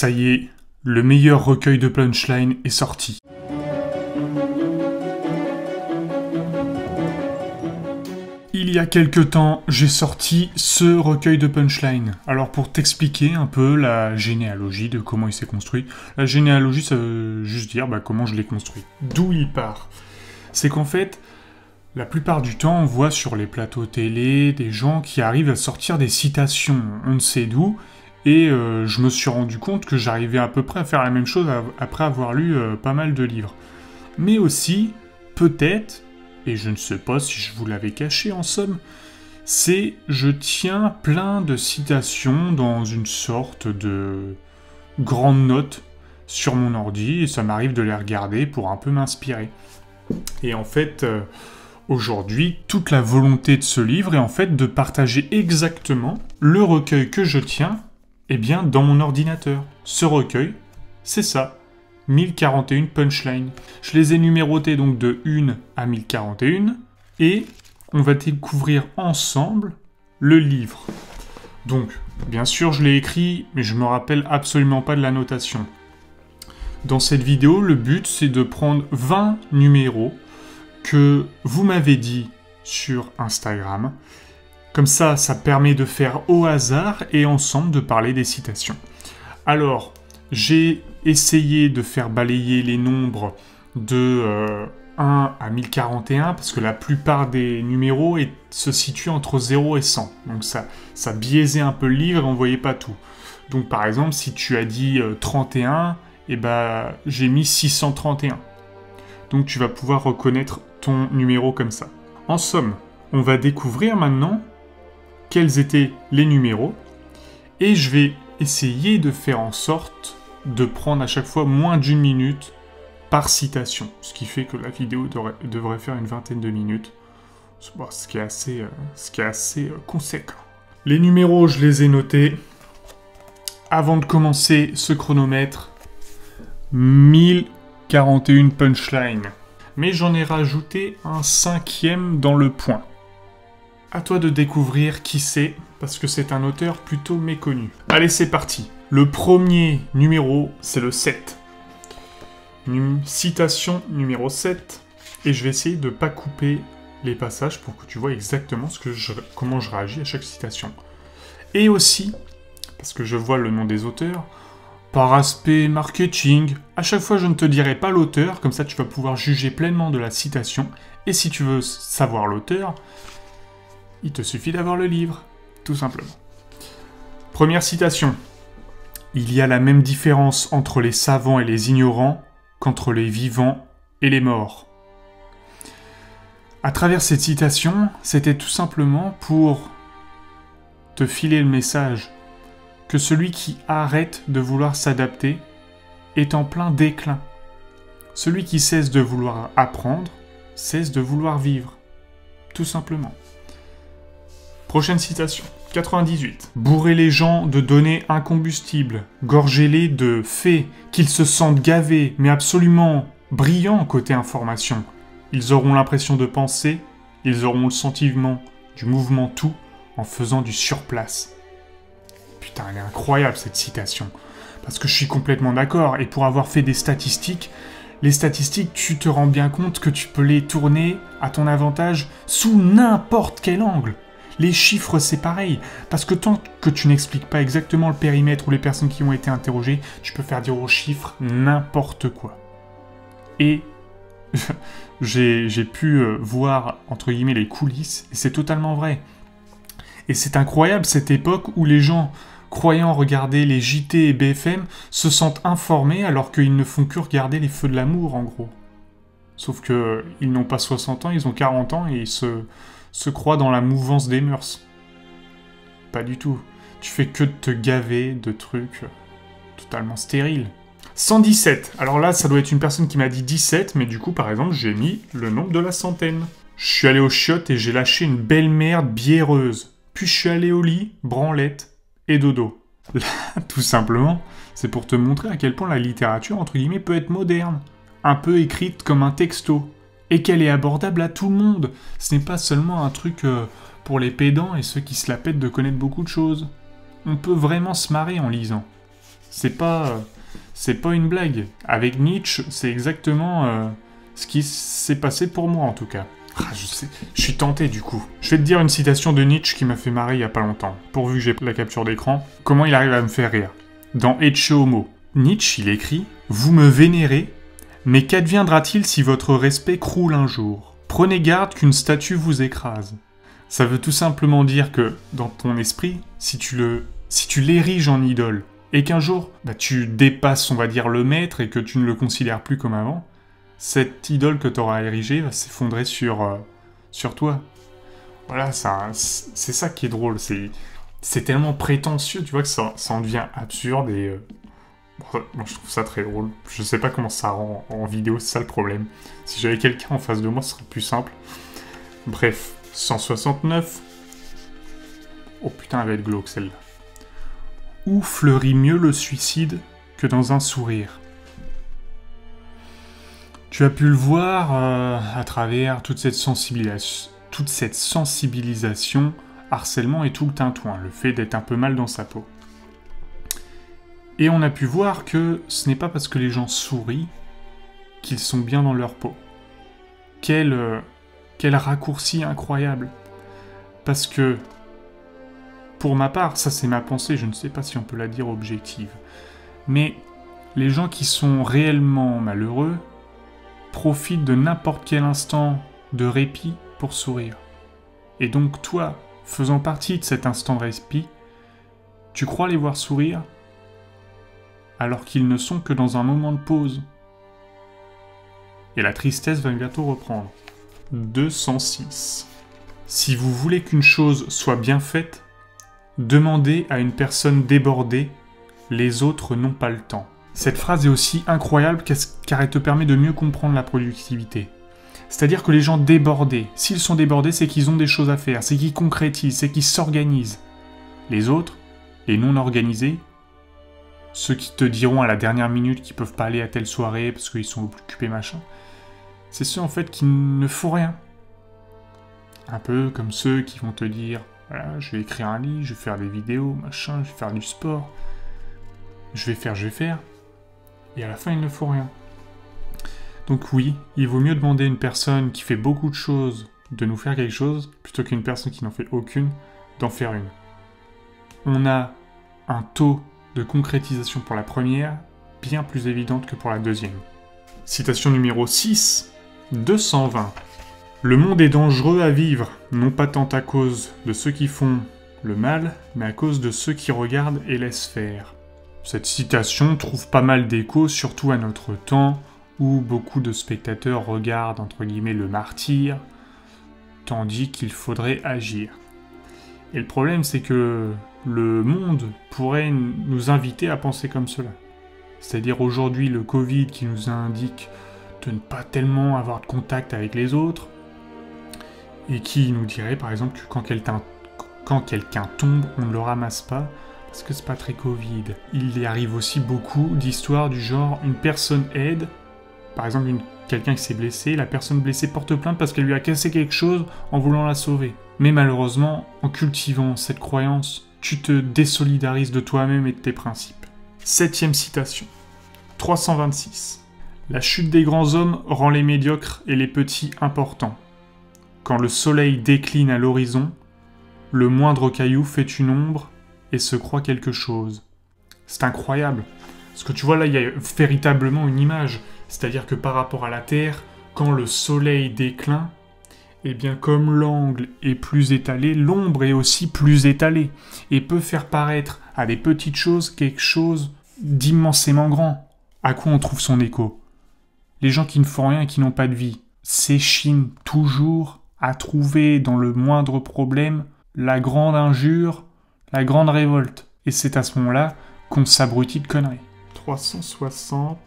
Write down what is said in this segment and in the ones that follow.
Ça y est, le meilleur recueil de punchline est sorti. Il y a quelque temps, j'ai sorti ce recueil de punchline. Alors pour t'expliquer un peu la généalogie de comment il s'est construit, la généalogie ça veut juste dire comment je l'ai construit. D'où il part. C'est qu'en fait, la plupart du temps, on voit sur les plateaux télé des gens qui arrivent à sortir des citations, on ne sait d'où, et je me suis rendu compte que j'arrivais à peu près à faire la même chose après avoir lu pas mal de livres. Mais aussi, peut-être, et je ne sais pas si je vous l'avais caché en somme, c'est je tiens plein de citations dans une sorte de grande note sur mon ordi, et ça m'arrive de les regarder pour un peu m'inspirer. Et en fait, aujourd'hui, toute la volonté de ce livre est en fait de partager exactement le recueil que je tiens, dans mon ordinateur. Ce recueil, c'est ça. 1041 punchlines. Je les ai numérotés donc de 1 à 1041 et on va découvrir ensemble le livre. Donc, bien sûr, je l'ai écrit, mais je me rappelle absolument pas de la notation. Dans cette vidéo, le but, c'est de prendre 20 numéros que vous m'avez dit sur Instagram. Comme ça, ça permet de faire au hasard et ensemble de parler des citations. Alors, j'ai essayé de faire balayer les nombres de 1 à 1041 parce que la plupart des numéros se situent entre 0 et 100. Donc ça biaisait un peu le livre et on ne voyait pas tout. Donc par exemple, si tu as dit 31, j'ai mis 631. Donc tu vas pouvoir reconnaître ton numéro comme ça. En somme, on va découvrir maintenant quels étaient les numéros et je vais essayer de faire en sorte de prendre à chaque fois moins d'1 minute par citation, ce qui fait que la vidéo devrait faire une vingtaine de minutes, ce qui est assez conséquent. Les numéros, je les ai notés. Avant de commencer ce chronomètre, 1041 punchlines. Mais j'en ai rajouté un 5e dans le point. À toi de découvrir qui c'est, parce que c'est un auteur plutôt méconnu. Allez, c'est parti. Le premier numéro, c'est le 7. Citation numéro 7. Et je vais essayer de ne pas couper les passages pour que tu vois exactement comment je réagis à chaque citation. Et aussi, parce que je vois le nom des auteurs, par aspect marketing, à chaque fois je ne te dirai pas l'auteur, comme ça tu vas pouvoir juger pleinement de la citation. Et si tu veux savoir l'auteur, il te suffit d'avoir le livre, tout simplement. Première citation. Il y a la même différence entre les savants et les ignorants qu'entre les vivants et les morts. À travers cette citation, c'était tout simplement pour te filer le message que celui qui arrête de vouloir s'adapter est en plein déclin. Celui qui cesse de vouloir apprendre, cesse de vouloir vivre. Tout simplement. Prochaine citation. 98. Bourrez les gens de données incombustibles, gorgez-les de faits, qu'ils se sentent gavés, mais absolument brillants côté information. Ils auront l'impression de penser, ils auront le sentiment du mouvement tout en faisant du surplace. Putain, elle est incroyable cette citation, parce que je suis complètement d'accord, et pour avoir fait des statistiques, les statistiques, tu te rends bien compte que tu peux les tourner à ton avantage sous n'importe quel angle. Les chiffres, c'est pareil, parce que tant que tu n'expliques pas exactement le périmètre ou les personnes qui ont été interrogées, tu peux faire dire aux chiffres n'importe quoi. Et j'ai pu voir, entre guillemets, les coulisses, et c'est totalement vrai. Et c'est incroyable, cette époque où les gens, croyant regarder les JT et BFM, se sentent informés alors qu'ils ne font que regarder les Feux de l'amour, en gros. Sauf que ils n'ont pas 60 ans, ils ont 40 ans, et ils se croient dans la mouvance des mœurs. Pas du tout. Tu fais que de te gaver de trucs totalement stériles. 117. Alors là, ça doit être une personne qui m'a dit 17, mais du coup, par exemple, j'ai mis le nombre de la centaine. Je suis allé au chiottes et j'ai lâché une belle merde biéreuse. Puis je suis allé au lit, branlette et dodo. Là, tout simplement, c'est pour te montrer à quel point la littérature, entre guillemets, peut être moderne. Un peu écrite comme un texto. Et qu'elle est abordable à tout le monde. Ce n'est pas seulement un truc pour les pédants et ceux qui se la pètent de connaître beaucoup de choses. On peut vraiment se marrer en lisant. C'est pas une blague. Avec Nietzsche, c'est exactement ce qui s'est passé pour moi en tout cas. Ah, je suis tenté du coup. Je vais te dire une citation de Nietzsche qui m'a fait marrer il y a pas longtemps, pourvu que j'ai la capture d'écran. Comment il arrive à me faire rire. Dans Ecce Homo, Nietzsche, il écrit « Vous me vénérez, mais qu'adviendra-t-il si votre respect croule un jour? Prenez garde qu'une statue vous écrase. » Ça veut tout simplement dire que, dans ton esprit, si tu l'ériges en idole, et qu'un jour, tu dépasses, on va dire, le maître, et que tu ne le considères plus comme avant, cette idole que tu auras érigée va s'effondrer sur toi. Voilà, c'est ça qui est drôle, c'est tellement prétentieux, tu vois, que ça en devient absurde, et moi je trouve ça très drôle. Je sais pas comment ça rend en vidéo, c'est ça le problème. Si j'avais quelqu'un en face de moi, ce serait plus simple. Bref, 169. Oh putain, elle va être glauque celle-là. Où fleurit mieux le suicide que dans un sourire? Tu as pu le voir à travers toute cette sensibilisation, harcèlement et tout le tintouin, le fait d'être un peu mal dans sa peau. Et on a pu voir que ce n'est pas parce que les gens sourient qu'ils sont bien dans leur peau. Quel raccourci incroyable. Parce que, pour ma part, ça c'est ma pensée, je ne sais pas si on peut la dire objective, mais les gens qui sont réellement malheureux profitent de n'importe quel instant de répit pour sourire. Et donc toi, faisant partie de cet instant de répit, tu crois les voir sourire alors qu'ils ne sont que dans un moment de pause. Et la tristesse va bientôt reprendre. 206. Si vous voulez qu'une chose soit bien faite, demandez à une personne débordée, les autres n'ont pas le temps. Cette phrase est aussi incroyable car elle te permet de mieux comprendre la productivité. C'est-à-dire que les gens débordés, s'ils sont débordés, c'est qu'ils ont des choses à faire, c'est qu'ils concrétisent, c'est qu'ils s'organisent. Les autres, les non organisés, ceux qui te diront à la dernière minute qu'ils peuvent pas aller à telle soirée parce qu'ils sont occupés machin, c'est ceux en fait qui ne font rien. Un peu comme ceux qui vont te dire « Voilà, je vais écrire un livre, je vais faire des vidéos, machin, je vais faire du sport, je vais faire. » Et à la fin, ils ne font rien. Donc oui, il vaut mieux demander à une personne qui fait beaucoup de choses de nous faire quelque chose, plutôt qu'une personne qui n'en fait aucune, d'en faire une. On a un taux de concrétisation pour la première, bien plus évidente que pour la deuxième. Citation numéro 6, 220. Le monde est dangereux à vivre, non pas tant à cause de ceux qui font le mal, mais à cause de ceux qui regardent et laissent faire. Cette citation trouve pas mal d'écho, surtout à notre temps, où beaucoup de spectateurs regardent entre guillemets le martyr, tandis qu'il faudrait agir. Et le problème, c'est que le monde pourrait nous inviter à penser comme cela. C'est-à-dire aujourd'hui le Covid qui nous indique de ne pas tellement avoir de contact avec les autres, et qui nous dirait par exemple que quand quelqu'un tombe, on ne le ramasse pas, parce que c'est pas très Covid. Il y arrive aussi beaucoup d'histoires du genre une personne aide, par exemple quelqu'un qui s'est blessé, la personne blessée porte plainte parce qu'elle lui a cassé quelque chose en voulant la sauver. Mais malheureusement, en cultivant cette croyance, tu te désolidarises de toi-même et de tes principes. 7e citation. 326. La chute des grands hommes rend les médiocres et les petits importants. Quand le soleil décline à l'horizon, le moindre caillou fait une ombre et se croit quelque chose. C'est incroyable. Parce que tu vois, là, il y a véritablement une image. C'est-à-dire que par rapport à la Terre, quand le soleil décline, eh bien, comme l'angle est plus étalé, l'ombre est aussi plus étalée et peut faire paraître à des petites choses quelque chose d'immensément grand. À quoi on trouve son écho? Les gens qui ne font rien et qui n'ont pas de vie s'échinent toujours à trouver dans le moindre problème la grande injure, la grande révolte. Et c'est à ce moment-là qu'on s'abrutit de conneries. 360.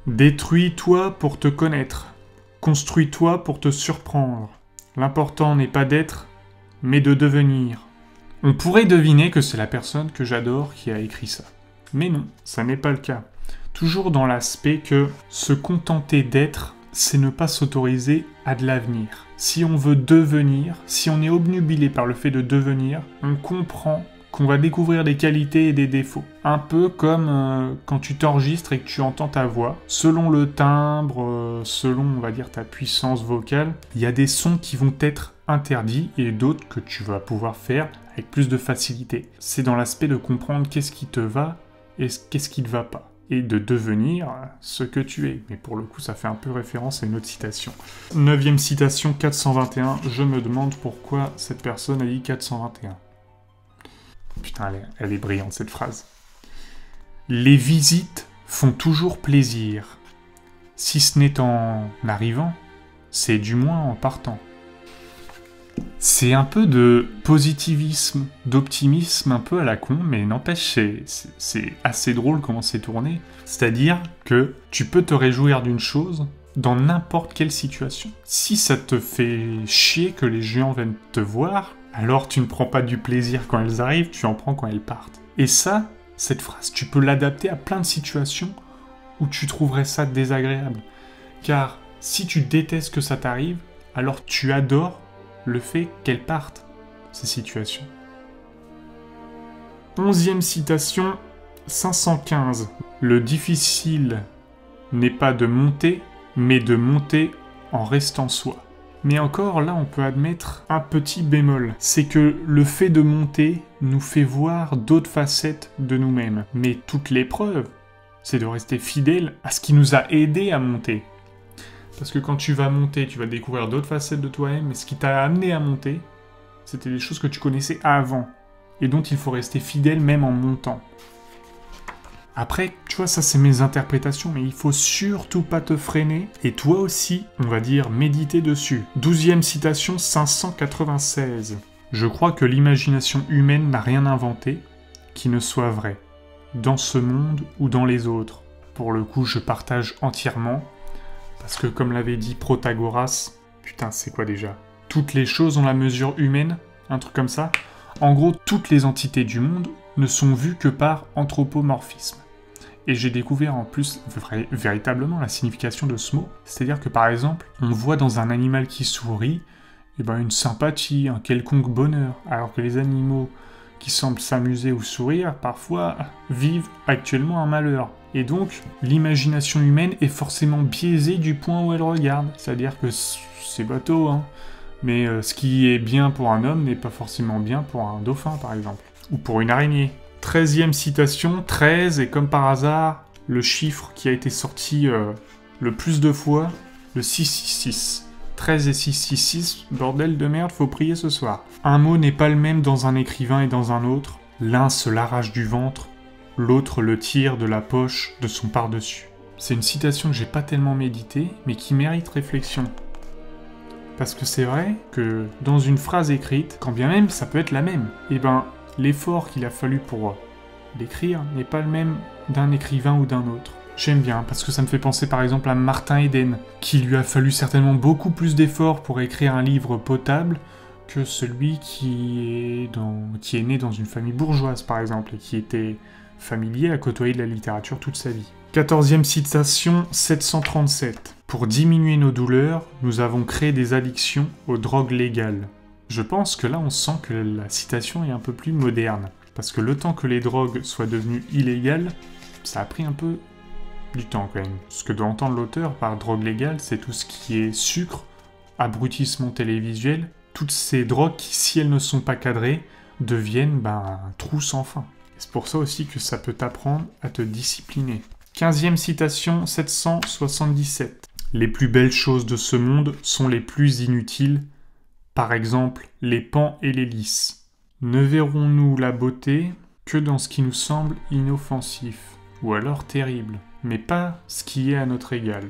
Détruis-toi pour te connaître. Construis-toi pour te surprendre. L'important n'est pas d'être, mais de devenir. On pourrait deviner que c'est la personne que j'adore qui a écrit ça. Mais non, ça n'est pas le cas. Toujours dans l'aspect que se contenter d'être, c'est ne pas s'autoriser à de l'avenir. Si on veut devenir, si on est obnubilé par le fait de devenir, on comprend qu'on va découvrir des qualités et des défauts. Un peu comme quand tu t'enregistres et que tu entends ta voix. Selon le timbre, selon, on va dire, ta puissance vocale, il y a des sons qui vont être interdits et d'autres que tu vas pouvoir faire avec plus de facilité. C'est dans l'aspect de comprendre qu'est-ce qui te va et qu'est-ce qui ne va pas. Et de devenir ce que tu es. Mais pour le coup, ça fait un peu référence à une autre citation. 9e citation, 421. Je me demande pourquoi cette personne a dit 421. Putain, elle est brillante, cette phrase. Les visites font toujours plaisir. Si ce n'est en arrivant, c'est du moins en partant. C'est un peu de positivisme, d'optimisme un peu à la con, mais n'empêche, c'est assez drôle comment c'est tourné. C'est-à-dire que tu peux te réjouir d'une chose dans n'importe quelle situation. Si ça te fait chier que les gens viennent te voir, alors tu ne prends pas du plaisir quand elles arrivent, tu en prends quand elles partent. Et ça, cette phrase, tu peux l'adapter à plein de situations où tu trouverais ça désagréable. Car si tu détestes que ça t'arrive, alors tu adores le fait qu'elles partent, ces situations. 11e citation, 515. Le difficile n'est pas de monter, mais de monter en restant soi. Mais encore, là, on peut admettre un petit bémol. C'est que le fait de monter nous fait voir d'autres facettes de nous-mêmes. Mais toute l'épreuve, c'est de rester fidèle à ce qui nous a aidés à monter. Parce que quand tu vas monter, tu vas découvrir d'autres facettes de toi-même, mais ce qui t'a amené à monter, c'était des choses que tu connaissais avant, et dont il faut rester fidèle même en montant. Après, tu vois, ça c'est mes interprétations, mais il faut surtout pas te freiner, et toi aussi, on va dire, méditer dessus. 12e citation, 596. Je crois que l'imagination humaine n'a rien inventé qui ne soit vrai, dans ce monde ou dans les autres. Pour le coup, je partage entièrement. Parce que comme l'avait dit Protagoras, putain c'est quoi déjà? Toutes les choses ont la mesure humaine, un truc comme ça. En gros, toutes les entités du monde ne sont vues que par anthropomorphisme. Et j'ai découvert en plus véritablement la signification de ce mot. C'est-à-dire que par exemple, on voit dans un animal qui sourit, une sympathie, un quelconque bonheur, alors que les animaux qui semblent s'amuser ou sourire, parfois vivent actuellement un malheur. Et donc, l'imagination humaine est forcément biaisée du point où elle regarde. C'est-à-dire que c'est bateau, hein. Mais ce qui est bien pour un homme n'est pas forcément bien pour un dauphin, par exemple. Ou pour une araignée. 13e citation, 13, et comme par hasard, le chiffre qui a été sorti le plus de fois, le 666. 13 et 666, bordel de merde, faut prier ce soir. Un mot n'est pas le même dans un écrivain et dans un autre. L'un se l'arrache du ventre, l'autre le tire de la poche de son par-dessus. C'est une citation que j'ai pas tellement méditée, mais qui mérite réflexion. Parce que c'est vrai que dans une phrase écrite, quand bien même ça peut être la même, l'effort qu'il a fallu pour l'écrire n'est pas le même d'un écrivain ou d'un autre. J'aime bien, parce que ça me fait penser par exemple à Martin Eden, qui lui a fallu certainement beaucoup plus d'efforts pour écrire un livre potable que celui qui est né dans une famille bourgeoise par exemple, et qui était familier à côtoyer de la littérature toute sa vie. 14e citation, 737. Pour diminuer nos douleurs, nous avons créé des addictions aux drogues légales. Je pense que là on sent que la citation est un peu plus moderne, parce que le temps que les drogues soient devenues illégales, ça a pris un peu du temps quand même. Ce que doit entendre l'auteur par drogue légale, c'est tout ce qui est sucre, abrutissement télévisuel, toutes ces drogues qui, si elles ne sont pas cadrées, deviennent un trou sans fin. C'est pour ça aussi que ça peut t'apprendre à te discipliner. 15e citation, 777. Les plus belles choses de ce monde sont les plus inutiles, par exemple les pans et les lys. Ne verrons-nous la beauté que dans ce qui nous semble inoffensif, ou alors terrible, mais pas ce qui est à notre égal.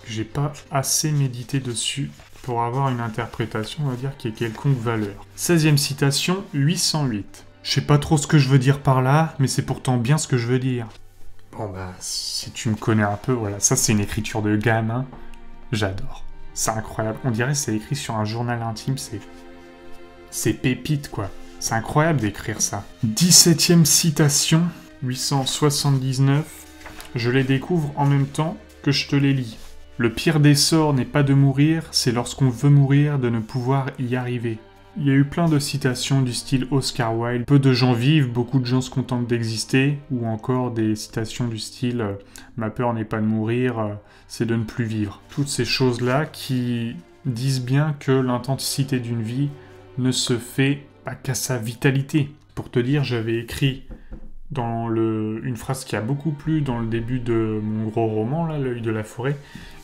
J'ai pas assez médité dessus pour avoir une interprétation, on va dire, qui ait quelconque valeur. 16e citation, 808. Je sais pas trop ce que je veux dire par là, mais c'est pourtant bien ce que je veux dire. Bon si tu me connais un peu, voilà, ça c'est une écriture de gamin, j'adore. C'est incroyable, on dirait que c'est écrit sur un journal intime, c'est pépite quoi. C'est incroyable d'écrire ça. 17e citation, 879. Je les découvre en même temps que je te les lis. Le pire des sorts n'est pas de mourir, c'est lorsqu'on veut mourir de ne pouvoir y arriver. Il y a eu plein de citations du style Oscar Wilde, peu de gens vivent, beaucoup de gens se contentent d'exister, ou encore des citations du style ma peur n'est pas de mourir, c'est de ne plus vivre. Toutes ces choses-là qui disent bien que l'intensité d'une vie ne se fait pas qu'à sa vitalité. Pour te dire, j'avais écrit dans une phrase qui a beaucoup plu dans le début de mon gros roman, là, L'œil de la forêt,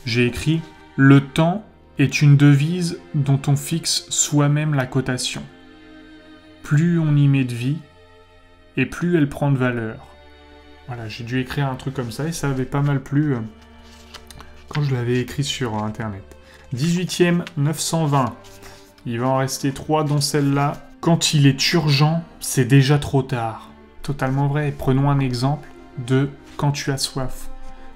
j'ai écrit « Le temps est une devise dont on fixe soi-même la cotation. Plus on y met de vie, et plus elle prend de valeur. » Voilà, j'ai dû écrire un truc comme ça, et ça avait pas mal plu quand je l'avais écrit sur Internet. 18e, 920. Il va en rester 3 dont celle-là. Quand il est urgent, c'est déjà trop tard. Totalement vrai. Prenons un exemple de quand tu as soif.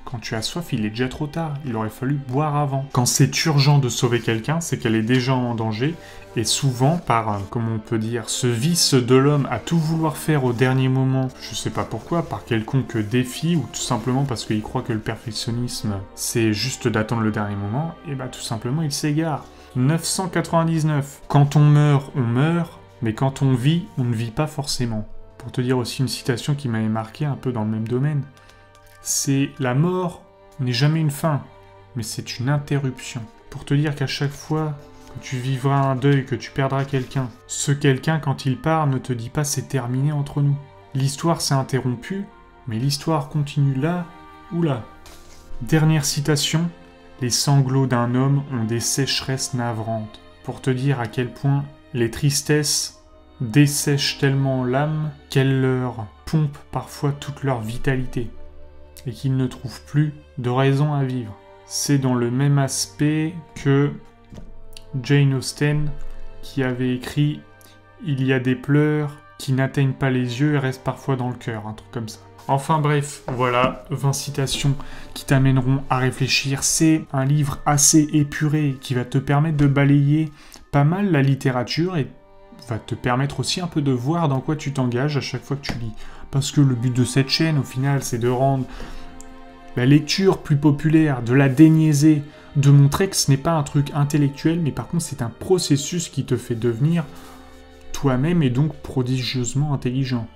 Quand tu as soif, il est déjà trop tard. Il aurait fallu boire avant. Quand c'est urgent de sauver quelqu'un, c'est qu'elle est déjà en danger. Et souvent, par, comment on peut dire, ce vice de l'homme à tout vouloir faire au dernier moment, je sais pas pourquoi, par quelconque défi, ou tout simplement parce qu'il croit que le perfectionnisme, c'est juste d'attendre le dernier moment, et bah tout simplement, il s'égare. 999. Quand on meurt, mais quand on vit, on ne vit pas forcément. Pour te dire aussi une citation qui m'avait marqué un peu dans le même domaine, c'est « La mort n'est jamais une fin, mais c'est une interruption ». Pour te dire qu'à chaque fois que tu vivras un deuil, que tu perdras quelqu'un, ce quelqu'un, quand il part, ne te dit pas « c'est terminé entre nous ». L'histoire s'est interrompue, mais l'histoire continue là ou là. Dernière citation, « Les sanglots d'un homme ont des sécheresses navrantes ». Pour te dire à quel point les tristesses dessèchent tellement l'âme qu'elles leur pompent parfois toute leur vitalité et qu'ils ne trouvent plus de raison à vivre. C'est dans le même aspect que Jane Austen qui avait écrit « Il y a des pleurs qui n'atteignent pas les yeux et restent parfois dans le cœur », un truc comme ça. Enfin bref, voilà, 20 citations qui t'amèneront à réfléchir. C'est un livre assez épuré qui va te permettre de balayer pas mal la littérature et va te permettre aussi un peu de voir dans quoi tu t'engages à chaque fois que tu lis. Parce que le but de cette chaîne, au final, c'est de rendre la lecture plus populaire, de la déniaiser, de montrer que ce n'est pas un truc intellectuel, mais par contre c'est un processus qui te fait devenir toi-même et donc prodigieusement intelligent.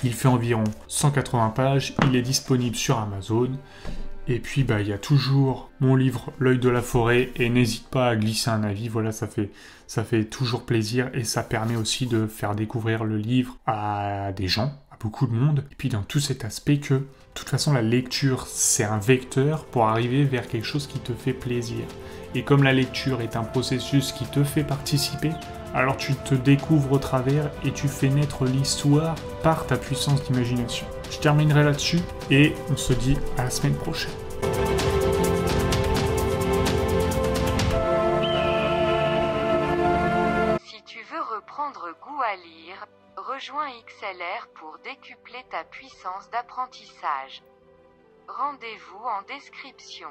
Il fait environ 180 pages, il est disponible sur Amazon, et puis bah il y a toujours mon livre L'œil de la forêt, et n'hésite pas à glisser un avis, voilà, ça fait toujours plaisir, et ça permet aussi de faire découvrir le livre à des gens, à beaucoup de monde, et puis dans tout cet aspect que, de toute façon, la lecture, c'est un vecteur pour arriver vers quelque chose qui te fait plaisir. Et comme la lecture est un processus qui te fait participer, alors tu te découvres au travers et tu fais naître l'histoire par ta puissance d'imagination. Je terminerai là-dessus et on se dit à la semaine prochaine. Si tu veux reprendre goût à lire, rejoins XLR pour décupler ta puissance d'apprentissage. Rendez-vous en description.